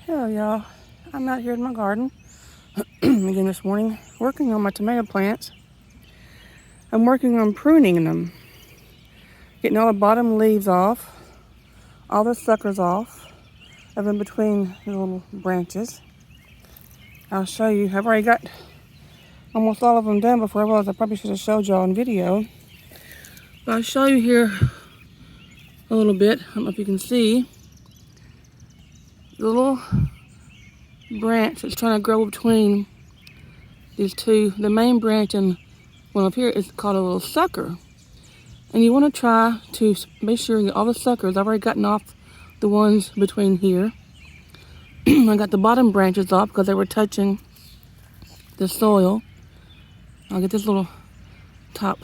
Hello y'all, I'm out here in my garden again this morning working on my tomato plants. I'm working on pruning them, getting all the bottom leaves off, all the suckers off of in between the little branches. I'll show you. I've already got almost all of them done before I was. I probably should have showed y'all in video, but I'll show you here a little bit. I don't know if you can see the little branch that's trying to grow between these two. The main branch and one up here is called a little sucker. And you want to try to make sure you get all the suckers. I've already gotten off the ones between here. I got the bottom branches off because they were touching the soil. I'll get this little top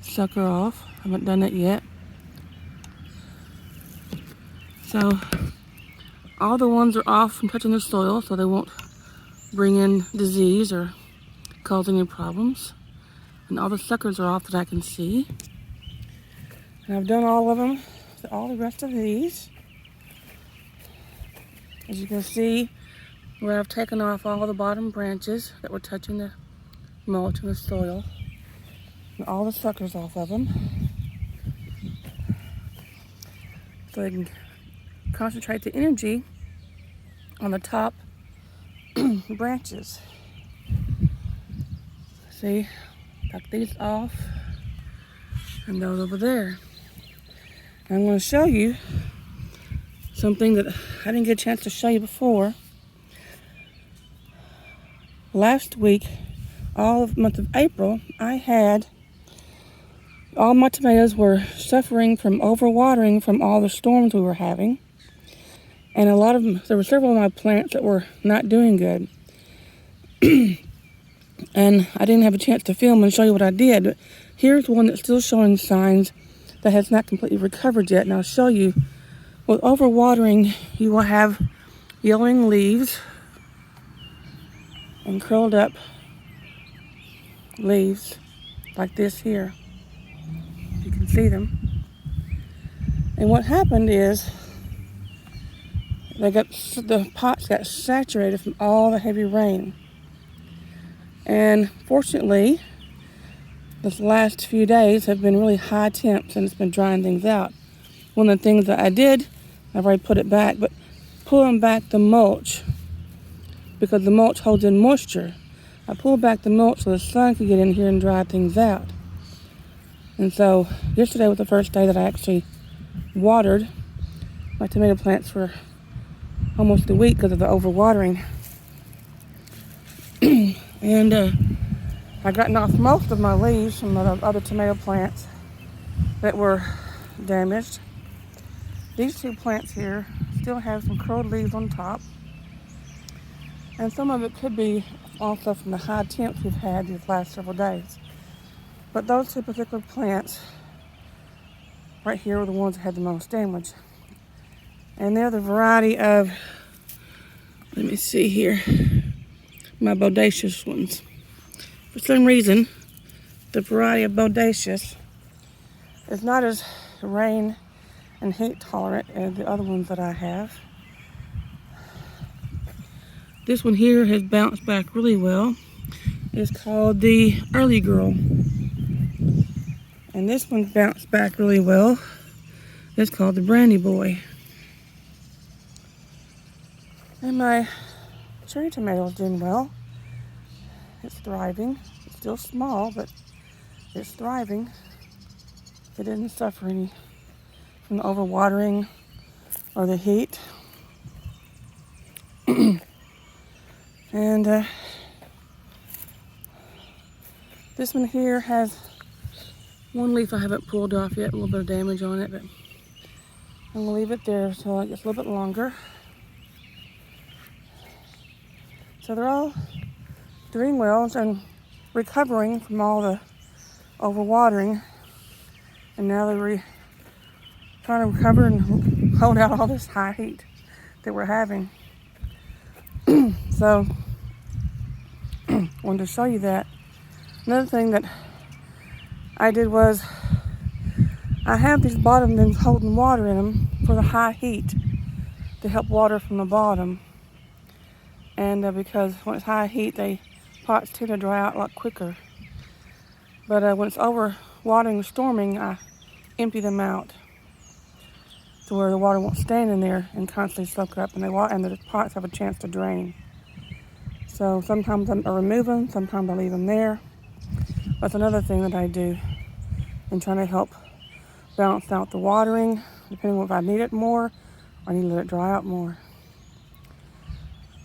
sucker off. I haven't done it yet. So all the ones are off from touching the soil so they won't bring in disease or cause any problems. And all the suckers are off that I can see. And I've done all of them to all the rest of these. As you can see, where I've taken off all the bottom branches that were touching the mulch and the soil. And all the suckers off of them. So they can concentrate the energy on the top branches. See, got these off and those over there. I'm going to show you something that I didn't get a chance to show you before. Last week, all of the month of April, all my tomatoes were suffering from overwatering from all the storms we were having. And there were several of my plants that were not doing good. And I didn't have a chance to film and show you what I did. But here's one that's still showing signs that has not completely recovered yet. And I'll show you, with overwatering, you will have yellowing leaves and curled up leaves like this here. You can see them. And what happened is the pots got saturated from all the heavy rain. And fortunately, this last few days have been really high temps and it's been drying things out. One of the things that I did, I've already put it back, but pulling back the mulch, because the mulch holds in moisture. I pulled back the mulch so the sun could get in here and dry things out. And so yesterday was the first day that I actually watered my tomato plants for almost a week because of the overwatering. And I gotten off most of my leaves from the other tomato plants that were damaged. These two plants here still have some curled leaves on top. And some of it could be also from the high temps we've had these last several days. But those two particular plants right here were the ones that had the most damage. And they're the variety of, let me see here, my bodacious ones. For some reason, the variety of bodacious is not as rain and heat tolerant as the other ones that I have. This one here has bounced back really well. It's called the Early Girl. And this one bounced back really well. It's called the Brandy Boy. And my cherry tomato is doing well. It's thriving. It's still small, but it's thriving. It didn't suffer any from the overwatering or the heat. And this one here has one leaf I haven't pulled off yet, a little bit of damage on it, but I'm gonna leave it there until it gets a little bit longer. So they're all doing well and recovering from all the overwatering, and now they're trying to recover and hold out all this high heat that we're having. So wanted to show you that. Another thing that I did was I have these bottom bins holding water in them for the high heat. to help water from the bottom. And because when it's high heat, pots tend to dry out a lot quicker. But when it's over watering or storming, I empty them out to where the water won't stand in there and constantly soak up, and the pots have a chance to drain. So sometimes I remove them, sometimes I leave them there. That's another thing that I do in trying to help balance out the watering, depending on if I need it more or I need to let it dry out more.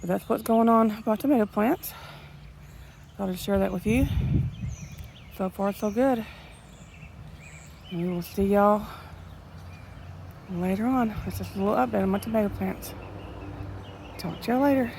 But that's what's going on about tomato plants. Thought I'd share that with you. So far, so good. And we will see y'all later on. It's just a little update on my tomato plants. Talk to y'all later.